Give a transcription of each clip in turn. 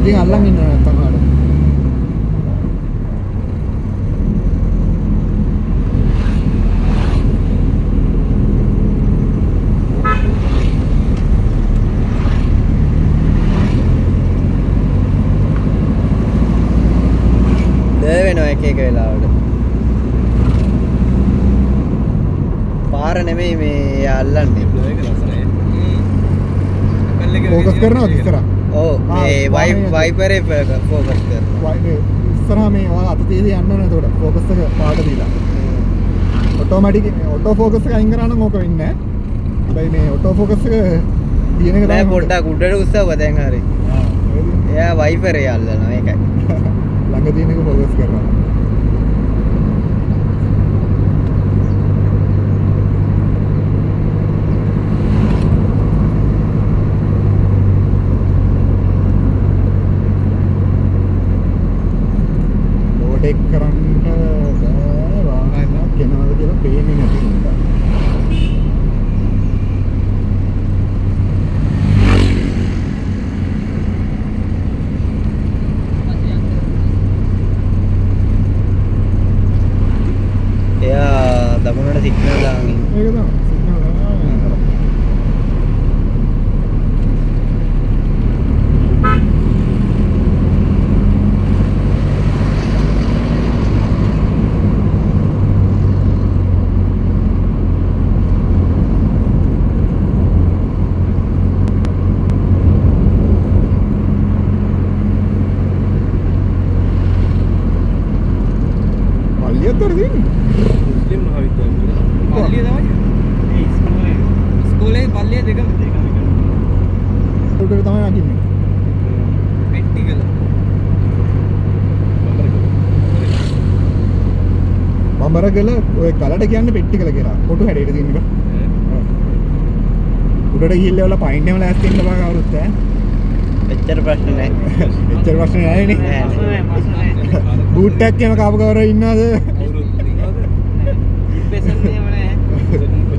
ඉතින් අල්ලන් ඉන්න නැත්තම් ආඩ. වෙනවා එක එක වෙලාවට. පාර නෙමෙයි මේ අල්ලන්නේ. ෆෝකස් කරනවද ඉස්සරහ? ඔව් මේ වයිපරේ ෆෝකස් කරනවා. ඉස්සරහ මේ ඔයාලා අත තියදී යන්න ඕනේ එතකොට ෆෝකස් එක පාට දීලා. ඔටෝමැටික් ඔටෝ ෆෝකස් එක අයින් කරා නම් ඕක වෙන්නේ නැහැ. හැබැයි මේ ඔටෝ ෆෝකස් එක තියෙන එක තමයි පොඩ්ඩක් උඩට උස්සව දැන් හරි. එයා වයිපරේ අල්ලනවා ඒකයි. ළඟ තියෙන එක ෆෝකස් කරනවා. ඕවර්ටේක් කරන්න බෑ වාහනයක් කෙනාද කියලා පේන්නේ නැති නිසා. එයා දකුණට සිග්නල් දාගෙන ඉන්නේ. ඒක තමයි. සිග්නල් දානවා. පල්ලියතර දෙන්නේ. මුස්ලිම් මහවිද්‍යාලය. පල්ලිය තමයි. මේ ඉස්කෝලේ පල්ලිය දෙකම උඩට තමයි අකින්නේ. පෙට්ටිකල. බඹරගල ඔය කලට කියන්නේ පෙට්ටිකල කියලා. කොටු හැඩයට තියෙන එක. උඩට ගිහිල්ලා වල පයින් එකම ලෑස්ති වෙන්න බෑ කවුරුත් ඈ. එච්චර ප්‍රශ්න නැහැ. එච්චර ප්‍රශ්න නැහැ නේ. බූට් එකක් එහෙම කාපු කවුරු ඉන්නවද?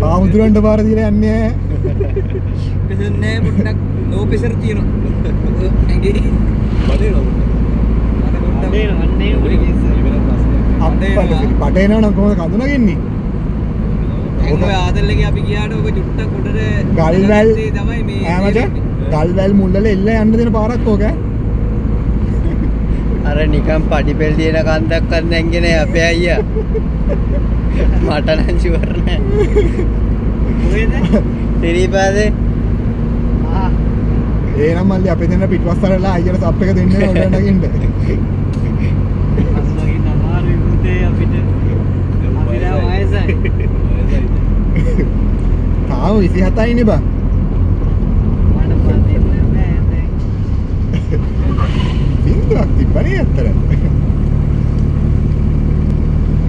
ආමුදුරන්ට පාර දීලා යන්නේ නැහැ. පෙසන් නෑ පොඩ්ඩක් ලෝ ප්‍රෙෂර් තියෙනවා. ඇඟේ බඩේ පටේ නම් කොහොමද කඳු නගින්නේ? ඔක ආදල්ලගේ අපි ගියාට ඔක චුට්ටක් උඩට ගල්වැල් තමයි මේ ඈමද? ගල්වැල් මුල්වල එල්ල යන්න දෙන පාරක් ඕක ඈ. අර නිකන් පඩිපෙල් තියෙන කන්දක්වත් නැංගේ නෑ අපේ අයියා. මට නම් ෂුවර් නෑ. කොහෙද? තිරිපාදේ. එහෙනම් මල්ලි අපේ දෙන්න පිටවස්සරලා අයියට සප් එක දෙන්න ඕන උඩ නගින්න. අම්මගේ නමාරු පුතේ අපිට වයසයි. තාම 27යි නේ බං. මට පදින්න බෑ දැන්. බින්දුවක් තිබ්බනේ අතර.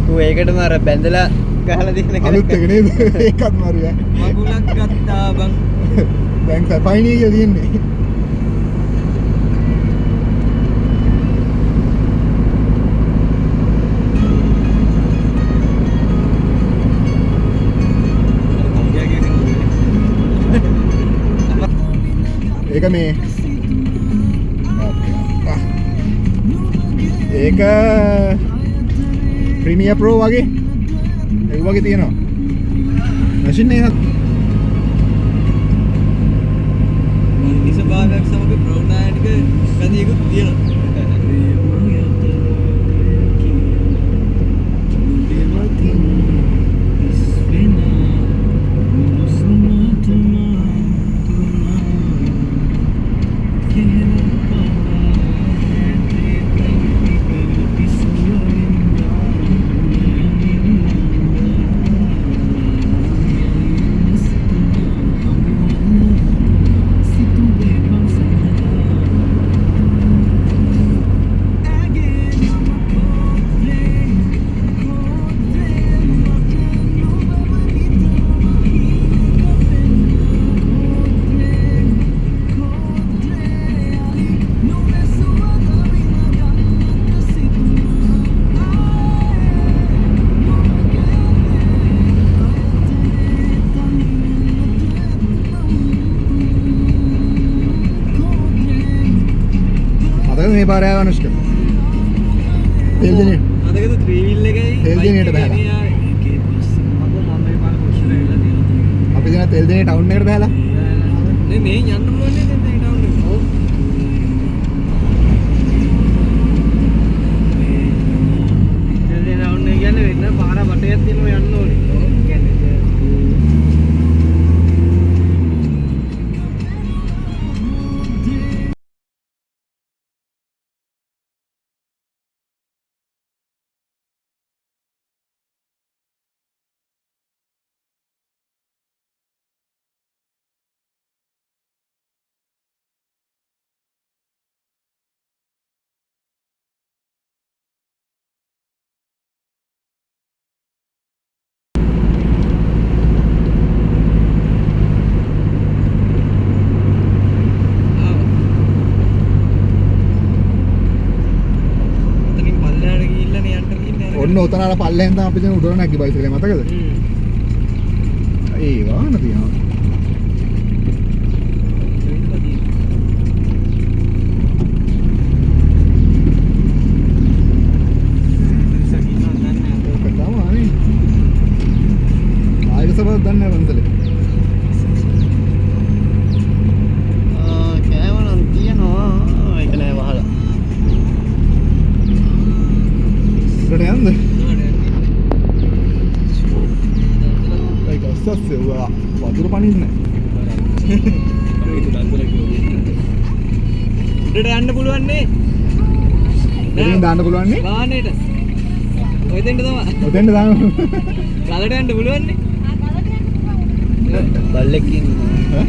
ඌ ඒකටම අර බැඳලා ගහලා දින එක. අලුත් එක නේද? ඒකත් මාරුයි. මගුලක් ගත්තා බං. දැන් සපයිනේ කියලා තියෙන්නේ. ඒක මේ ඒක ප්‍රීමියර් ප්‍රෝ වගේ ඒ වගේ තියෙනවා මැෂින් එකක් නිසභාගයක් සමග ප්‍රෝනායනික ගතියකුත් තියෙනවා. මේ පාර ආව අනුෂ්ක. තෙල් දෙනේ. අදකද 3 wheel එකයි තෙල් දෙනේට බහලා. අපි දැන් තෙල් දෙනේ ටවුන් එකට බහලා. මේ යන්න පුළුවන් නේද දැන් ටවුන් එකට. ඔව්. තෙල් දෙන ටවුන් එක කියන්නේ වෙන පාර වටයක් තියෙනවා යන්න ඕනේ. ඔන්න උතන අර පල්ලෙන් තමයි අපි දැන් උඩට නැගි බයිසිකලේ මතකද? ඒ වාහන තියෙනවා. ආයෙත් සබත් දන්නේ නැහැ වන්දලේ. කෑමනම් තියනවා ඒක නෑ වහලා. උඩට යන්න. ඒක අස්සස්සේ වතුර පනින්නේ උඩට යන්න පුළුවන් නේ. නැහැ. දාන්න පුළුවන් නේ. වාහනේට. ඔය දෙන්න තමයි. ඔතෙන්ද දාන්න. ගලට යන්න පුළුවන් නේ. බල්ලෙක් ඉන්නවා.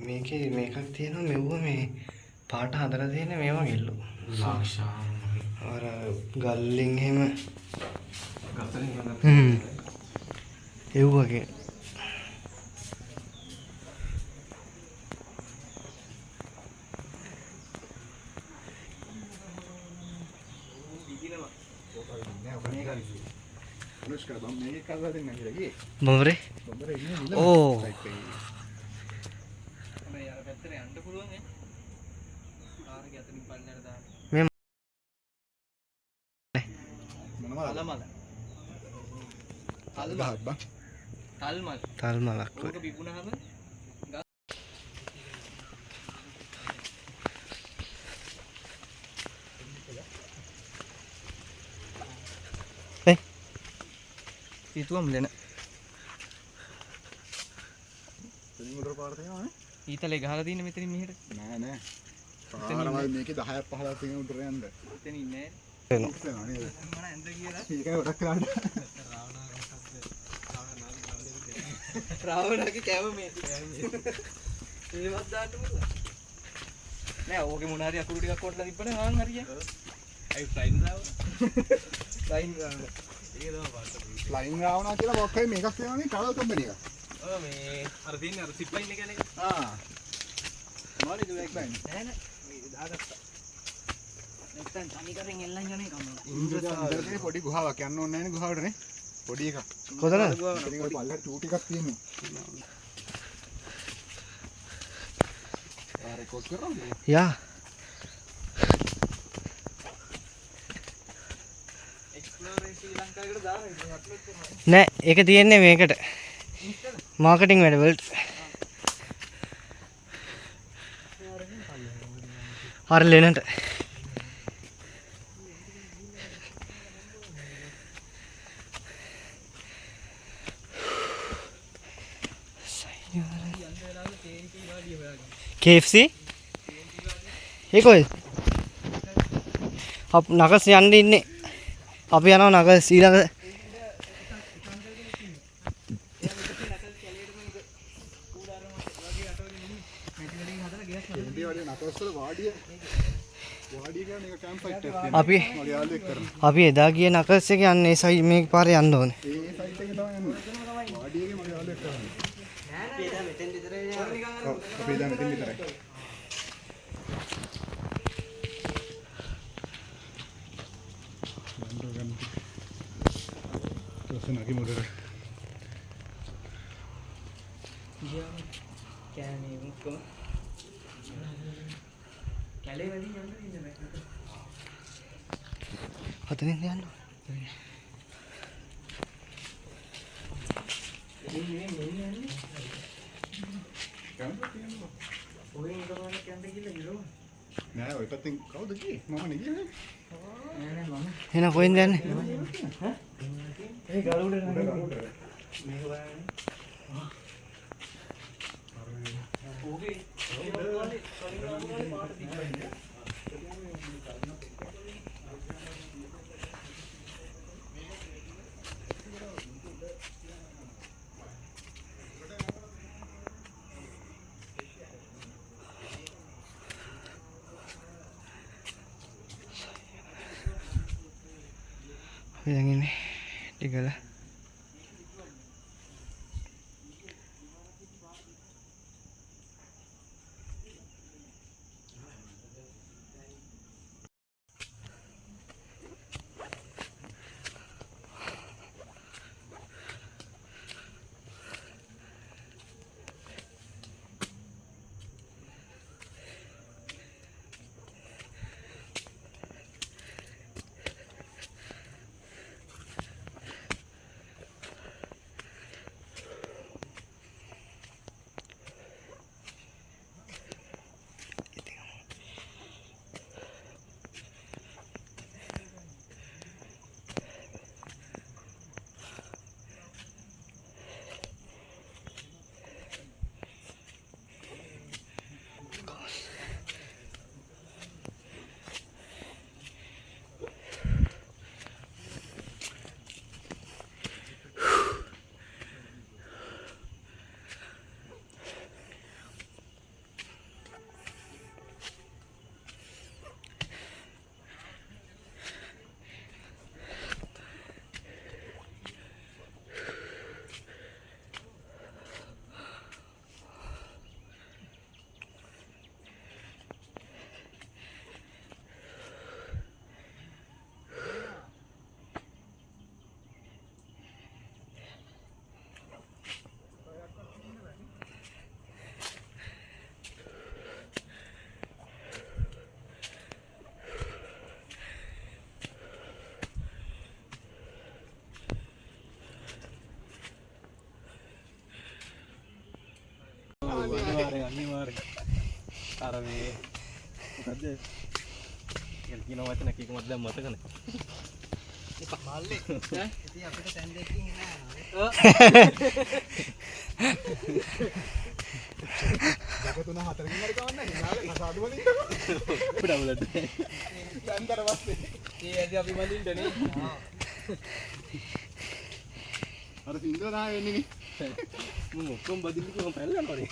මේකේ මේකක් තියෙනවා මෙව්ව මේ පාට හදලා තියෙන මේවා ගෙල්ලු අර ගල්ලින් එහෙම එව් වගේ බොම්බරේ ඕ තල්මලක් ඊතුවම් ලෙන ඊතලේ ගහලා තියෙන මෙතනින් මෙහෙට නෑ නෑ පාරවල් මේකේ 10ක් 15ක් තියෙන උඩට යන්න එතන ඉන්නේ නේද මම ඇඳ කියලා ඒකයි ගොඩක් කාඩ රාවණගේ කැම මේ ඒවත් දාන්න පුළුවන් නෑ ඕකේ මොන හරි අකුරු ටිකක් කොටලා තිබ්බනම් ආන් හරියයි අයි ෆ්ලයින් දාව ෆ්ලයින් ඒක තමයි පාට ෆ්ලයින් රාවනා කියලා මොකක්ද මේකක් තියෙනවනේ ට්‍රැවල් කම්පැනි එක ඔව් මේ අර තියෙන අර සිප් ලයින් එක නේ මොනවද ඒක ලයින් නෑ නෑ මේ දාගත්තා නැත්තම් තනි කරෙන් එල්ලන් යන්නේ කම ඉන්ද්‍රජාලයේ පොඩි ගුහාවක් යන්න ඕනේ නෑනේ ගුහාවටනේ පොඩි එකක් කොතනද ඉතින් ඔය පල්ලෙහාට ටූ ටිකක් තියෙනවා ආ රෙකෝඩ් කරනවද යා එක්ස්ප්ලෝරේ ශ්‍රී ලංකාවකට දානවා අප්ලෝඩ් කරනවා නෑ ඒක තියෙන්නේ මේකට මාකටිං වැඩ වලට අර ලෙනට KFC ඒ කොහෙද නගස් යන්න ඉන්නේ අපි යනවා නගස් ඊළඟ අපි එදා ගිය නගස් එක යන්නේ ඒ සයිඩ් මේක පාරේ යන්න ඕනේ ඒ සයිට් එකේ තමයි යන්නේ වාඩියගේ මගේ යාළුවෙක් කරන්නේ අපි දැන් මෙතෙන් විතරයි නගි මොඩර කෑනේ මුක්කම කැලේ වැඩි යන්න ඉන්න බෑ හතෙන් යන්න නෑ ඔය පැත්තෙන් කවුද ගියේ මම නේ ගියේ එහෙනම් කොහෙන්ද යන්නේ ඒ ගල උඩ නෑ මේක බලන්න ඕකේ yang ini digala අනිවාර්යෙන් අර මේ මොකද්ද කියන වචන කීකමත් දැන් මතක නැහැ මල්ලේ ඈ ඉතින් අපිට තැන් දෙකකින් නෑ ඔව් තුන හතරකින් හරි කවන්නේ නැහැ නාල සාදු වලින්ද පුඩවලට දැන්තර පස්සේ ඒ ඇදී අපි වලින්දනේ අර සින්දුව නා වෙන්නේ මම ඔක්කොම බදින්න කිව්වම පැල් ගන්නවනේ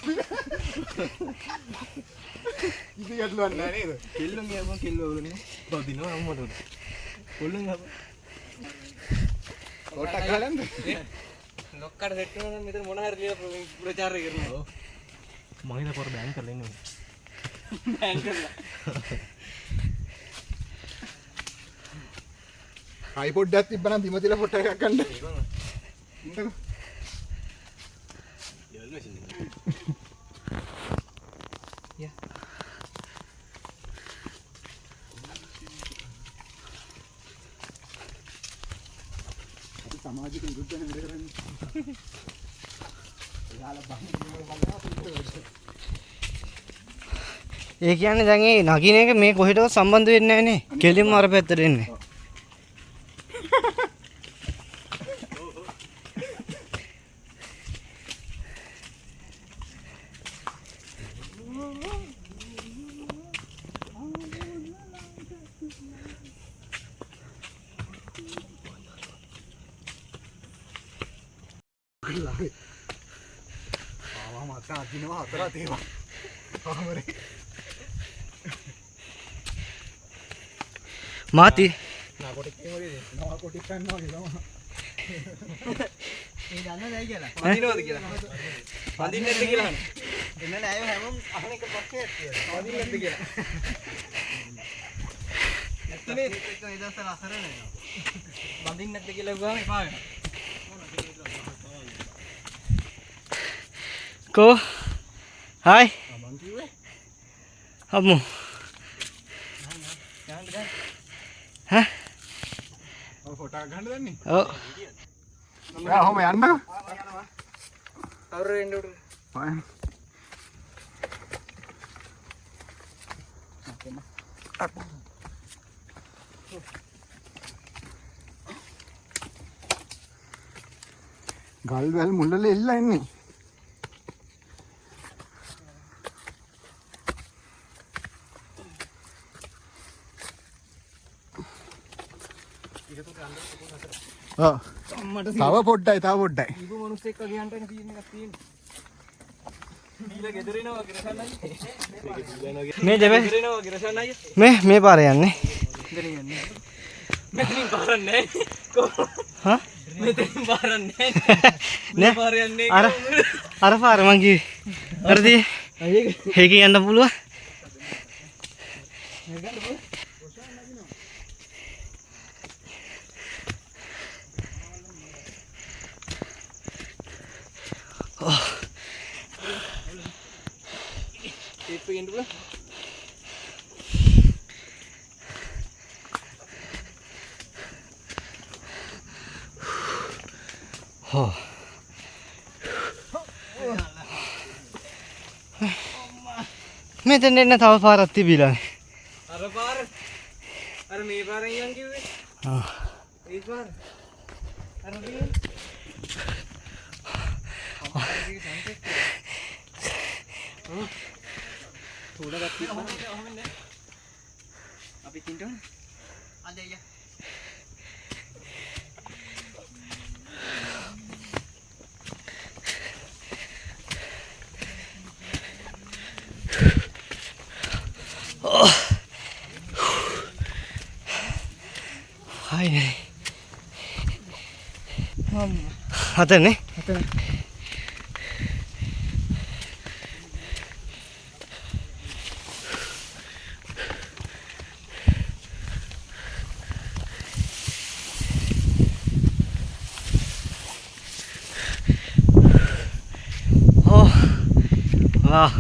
ඉතින් ගැටලුවක් නෑ නේද කෙල්ලන් ගියා මම කෙල්ල වලනේ බදිනවා අම්මට කොල්ලන් ගියා කොටක් ගලන්ද ලොක්කට සෙට් වෙනවා මෙතන මොන හරි කියලා ප්‍රචාරය කරනවා ඔව් මම ඉතින් පොර බෑන් කරලා ඉන්නේ බෑන් කරලා iPod එකක් තිබ්බනම් බිම තියලා ෆොටෝ එකක් ගන්න ඉන්නකෝ Yeah. අපි සමාජික විරුද්ධ වෙන වැඩ කරන්නේ. එයාලා බහින් බලනවා පිටට. ඒ කියන්නේ දැන් ඒ නගින එක මේ කොහෙටවත් සම්බන්ධ වෙන්නේ නැහැ නේ. කෙලින්ම අර පැත්තට එන්නේ. ආවා මට අදිනවා හතරක් ඒවා. ආමරේ. මාති නාකොටි කේමරේ නාකොටි කන්නවා කියලා. මේ දන්නවද ඇයි කියලා? වඳිනවද කියලා? වඳින්නේ නැද්ද කියලා අහන්න. එන්න නෑ අය හැමෝම අහන එක පස්සේ කියලා. වඳින්නේ නැද්ද කියලා. නැත්නේ ඒක මේ දවස්වල අසරණ වෙනවා. වඳින්නේ නැද්ද කියලා ගාම එපා වෙනවා. Cô hai මං කිව්වේ අම්මෝ යන්න ගන්න. ඈ ඔය ෆොටෝ ගන්න දන්නේ. ඔව් යා ඔහම යන්නකෝ. කවුරු එන්න උඩ. Fine. ගල් වැල් මුල්ලල එල්ලා ඉන්නේ. ඔව්. අම්මට තව පොඩ්ඩයි තව පොඩ්ඩයි. දීපු මිනිස්සෙක් වගේ යන්න එන තියෙන එකක් තියෙන්නේ. දීලා ගෙදර එනවා ගිරසන් අයියේ. මේ දෙවේ ගෙදර එනවා ගිරසන් අයියේ. මේ පාරේ යන්නේ ගෙදර යන්නේ. මෙතනින් පාරක් නැහැ. හා මෙතනින් පාරක් නැහැ. නෑ පාර යන්නේ අර පාර මං කිව්වේ හරිද ඒකේ යන්න පුළුවන් ටේප් එකෙන් දුලා හෝ මෙතන එන්න තව පාරක් තිබිලානේ අර පාර අර මේ පාරෙන් යන් කිව්වේ ආ ඒ පාර අර මේ थोड़ा अभी चिंटो आ जाइए हाय आता नहीं वाह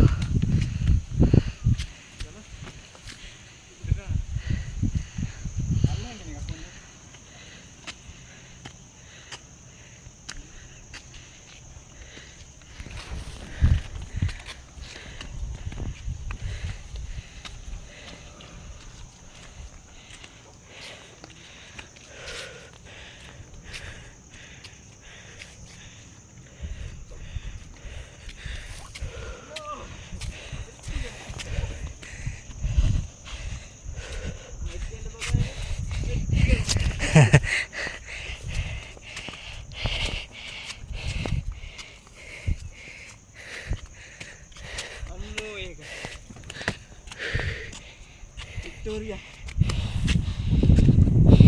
विक्टोरिया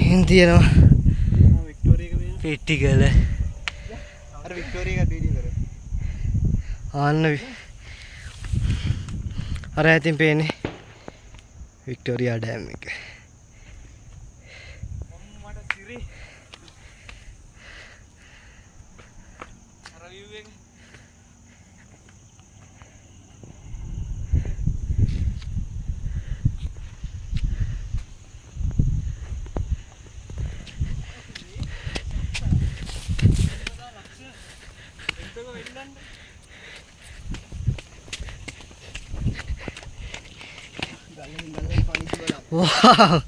हिंदी है ना विक्टोरिया का भी पेटी गल है अरे विक्टोरिया का वीडियो करो आन भी अरे I think pen Victoria dam में Wow.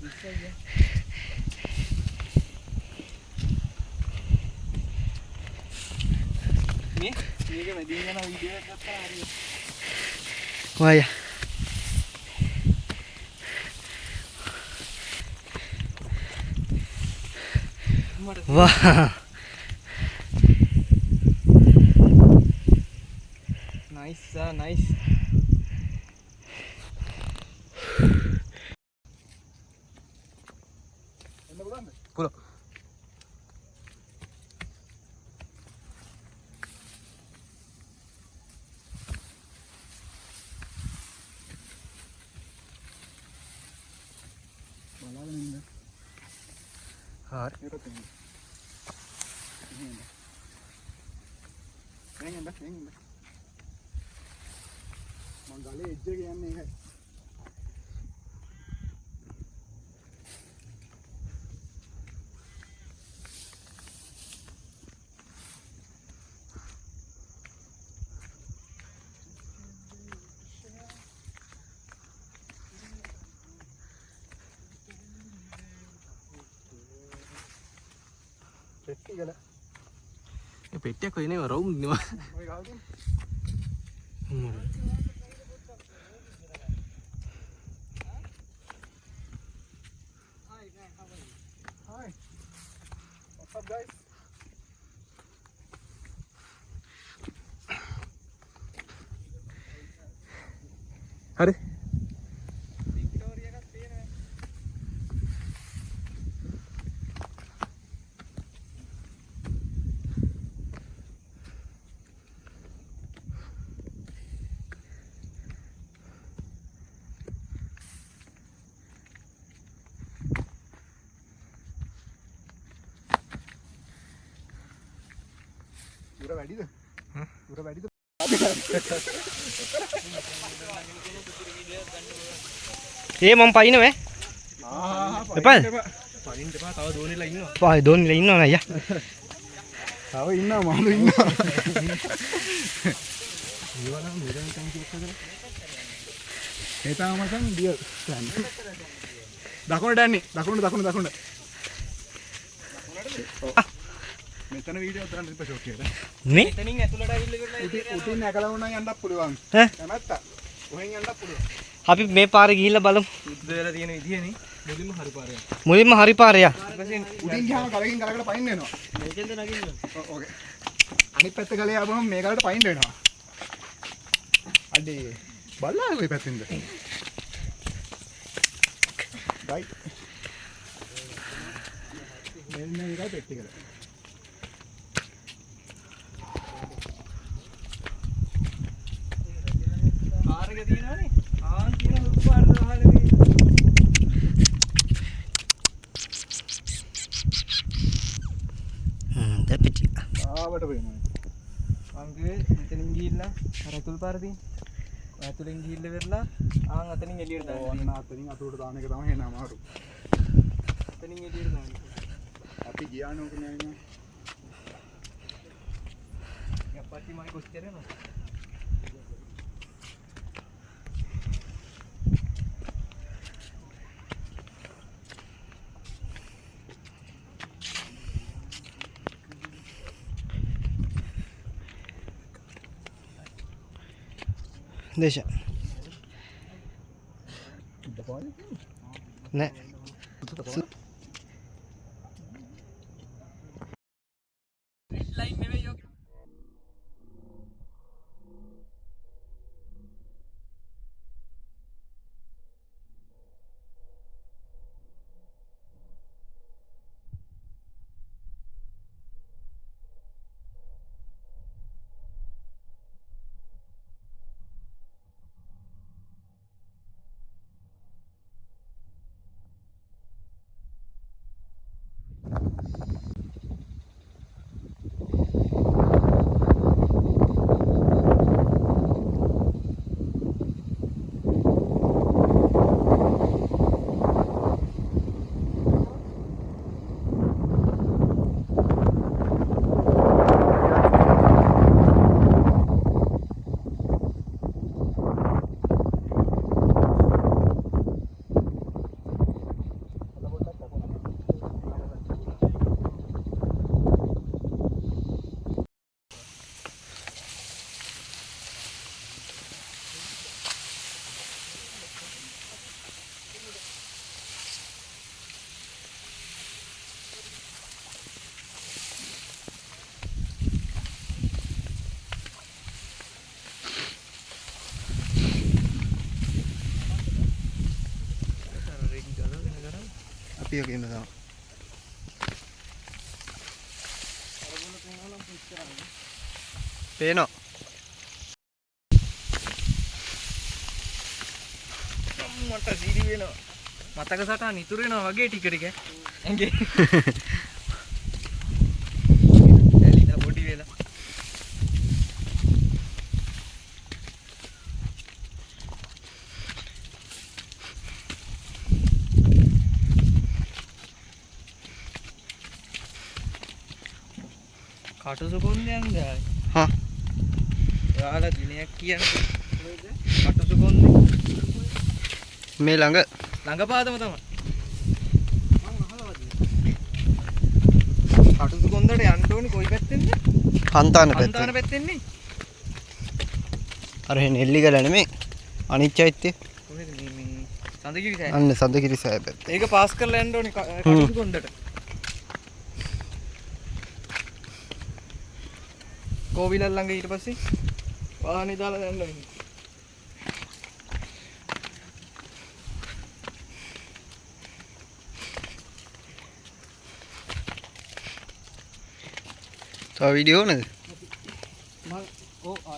මේක වැඩිම යන වීඩියෝ එකක් ගත්තා හරිය. Wah ya. Wah. Nice, nice. Pulau. හරි ඒකත් එන්න. එහෙනම් මං ගලේ එජ් එක යන්නේ ඒකයි. පෙට්ටි ගල. ඒ පෙට්ටියක් ඔය නේ රවුම් නේ. ඔය ගාවද? Hi. What's up, guys? හරි. උර වැඩිද? උර වැඩිද? ඒ මම පයින්නම එපා. පයින් දෙපා තව දෝනෙලා ඉන්නවා. පායි දෝනිලා ඉන්නවනේ අයියා. තව ඉන්නවා මාළු ඉන්නවා. ඊවනම් මෙරන් කම් චෙක් කරලා. ඒ තමයි මචං ඩියර් ප්ලෑන්. දකුණට යන්නේ. දකුණට. මෙතන වීඩියෝ දාන්න ඉප ෂොට් එකට. නේ? එතනින් ඇතුළට ඇවිල්ලා ඉවරලා උටින් නැගලා වුණා යන්නත් පුළුවන්. ඈ? කැමැත්ත. කොහෙන් යන්නත් පුළුවන්. අපි මේ පාරේ ගිහිල්ලා බලමු. සුද්ධ වෙලා තියෙන විදියනේ. මුලින්ම හරි පාරේ. මුලින්ම හරි පාරේ යා. ඊපස්සේ උටින් ගියාම ගලකින් ගලකට පයින් වෙනවා. මේකෙන්ද නගින්න. ඕකේ. අනිත් පැත්ත ගලේ ආවම මේ ගලට පයින් වෙනවා. අඩේ බලලා කොයි පැත්තෙන්ද? රයිට්. මෙන්න එකයි පෙට්ටි කර. පාරක තියෙනවනේ. ආන් තියෙන හුරු පාර දහලේ මේ. දෙපිටි. ආවට වෙනවා. අංගේ මෙතනින් ගිහිල්ලා අර ඇතුල් පාර තියෙන. ඇතුලෙන් ගිහිල්ලා වෙරලා ආන් අතනින් එළියට දාන්න. ඕන්න අතනින් අතුරට දාන එක තමයි එන අමාරු. අතනින් එළියට දාන්න. අපි ගියා නෝක නෑ. යප්පටි මයි කොච්චර යනවා. දේශ. නෑ. වීඩියෝ එකේ ඉන්න තමයි. පේනවා. මට සීරි වෙනවා. මතක සටහන් ඉතුරු වෙනවා වගේ ටික ටික. ඇඟේ. ඇලිලා පොඩි වෙලා. කටුසු කොන්දයන් ගායි. හා ඔයාලා දිනයක් කියන්නේ කොහෙද? කටුසු කොන්දේ. මේ ළඟ ළඟපාතම තමයි. මං අහලා වදින. කටුසු කොන්දට යන්න ඕනේ කොයි පැත්තෙන්ද? හන්තාන හන්තාන පැත්තෙන්. පැත්තෙන්නේ. අර එහෙ නෙල්ලිගල නෙමෙයි. අනිත් චෛත්‍ය. කොහෙද මේ සඳකිරි සෑය. අන්න සඳකිරිසෑය පැත්ත. ඒක පාස් කරලා යන්න ඕනේ කටුසු කොන්දට. කෝවිල ළඟ ඊට පස්සේ වාහනේ දාලා යන්න ඕනේ. තව වීඩියෝ නේද? මම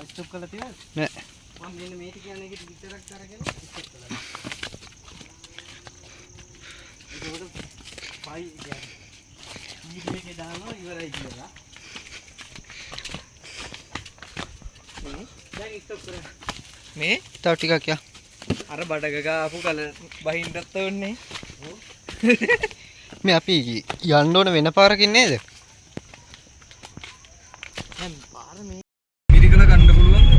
ස්ටොප් කරලා තියනද? නෑ. මම මෙන්න මේක කියන්නේ ඒකට විතරක් අරගෙන ස්ටොප් කරලා. ඒකට පයි කියන්නේ. මේකේ දානවා ඉවරයි කියලා. දැන් ස්ටොප් කරා. මේ තව ටිකක් යා. අර බඩග ගාපු කල බහින්නත් ඕනේ. මේ අපි යන්න ඕන වෙන පාරකින් නේද? දැන් පාර මේ මිරිකල ගන්න පුළුවන්ද?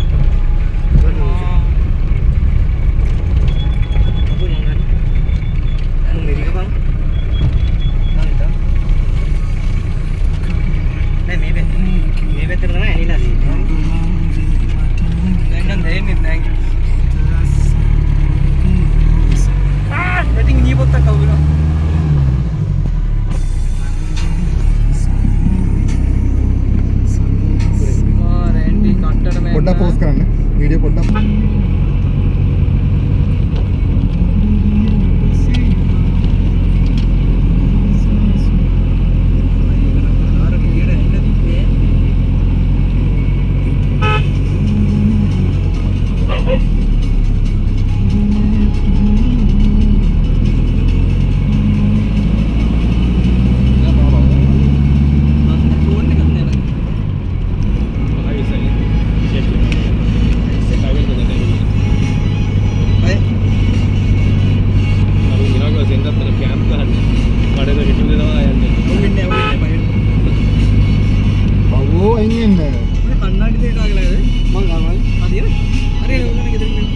මිරිකපන්. නෑ මේ පැත්තට තමයි ඇනිලා තියෙන්නේ. දැන් නම් දෙන්නේ නැහැ. Betting ni bota kau bila. Randy කට්ටට මම පොඩ්ඩක් පෝස් කරන්න. වීඩියෝ පොඩ්ඩක්. අර ගියට එන්න තිබ්බේ. බවෝ අයින් වෙන්න. කන්නාඩි දෙක කාගලාද? මං ගාවල්. හරියද? හරියද උගන්න ගෙදරින් ගිහින්.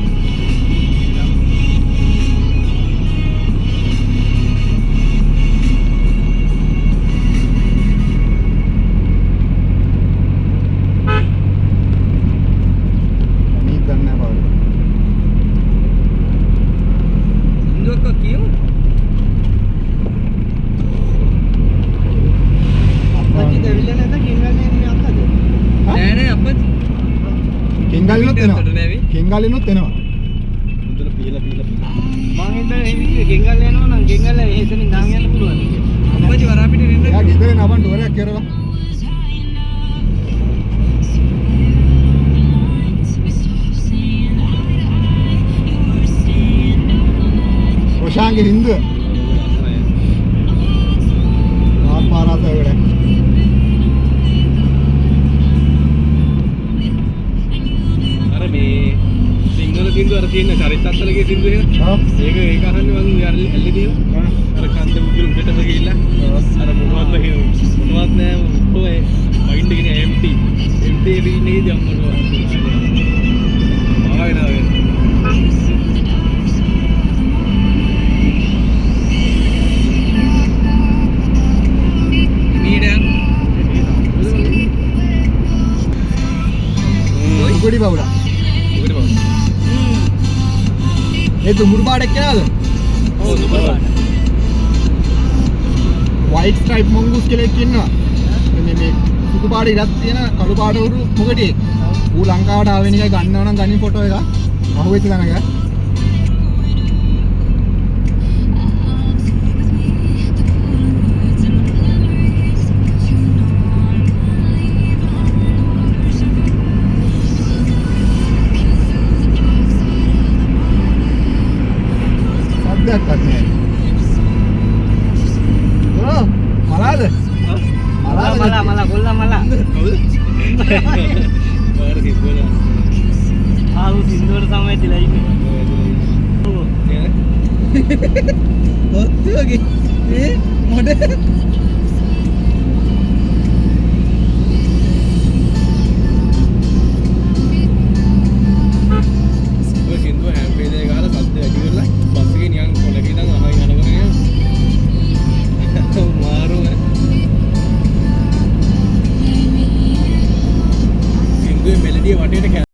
අනිත් ගන්න බව. ඉන්දුවක්ක කියමු. අපච්චි දෙවිල්ල නැත කිංගල්නේ මේ අක්කද? නෑ නෑ අපච්චි. කෙන්ගල්ලිනුත් එනවා. නෑවි. කෙන්ගල්ලිනුත් එනවා. මුදල පීලා මං හිතන්නේ මේ විදිහේ ගෙංගල් යනවා නම් ගෙංගල් එහෙසමින් දාන් යන්න පුළුවන් කියලා. අපච්චි වරා පිටේ ඉන්න. එයා ගෙදර නබන් ඩෝරයක් කරලා. රොෂාන්ගේ හින්දුව. ආපාරත වෙලක්. අර මේ සිංහල සින්දු අර තියෙන චරිත අත්තලගේ සින්දු එක. ඒක අහන්නේ මං ඇල්ලේ තියෙනවා. අර කන්ද මුගුරු උඩටම ගිහිල්ලා අර මොනවත් නෑ ඔය මයින්ඩ් එකේ empty එකේ ඉන්නේ දැන් මොනවා. ආයෙනවා. උගඩි බවුලා. ඒ දුඹුරු පාඩක් කියලාද? ඔව් දුඹුරු පාඩ. white stripe mongoose කියලා එකක් ඉන්නවා. මේ සුදු පාට ඉරක් තියෙන කළු පාට උරු මොකටියෙක්. ඌ ලංකාවට ආවෙන එක ගන්නවා නම් ගනින් ෆොටෝ එක. අහුවෙච්ච තැනක. baru hiburan Betul lagi. Model. ඔය සින්දුව හැම වෙලේ ගාලා සද්ද වැඩි වෙලා බස් එකේ නිකන් කොලකේ ඉඳන් අහගෙන යනකොට මාරු සින්දුවේ මෙලඩිය වටේට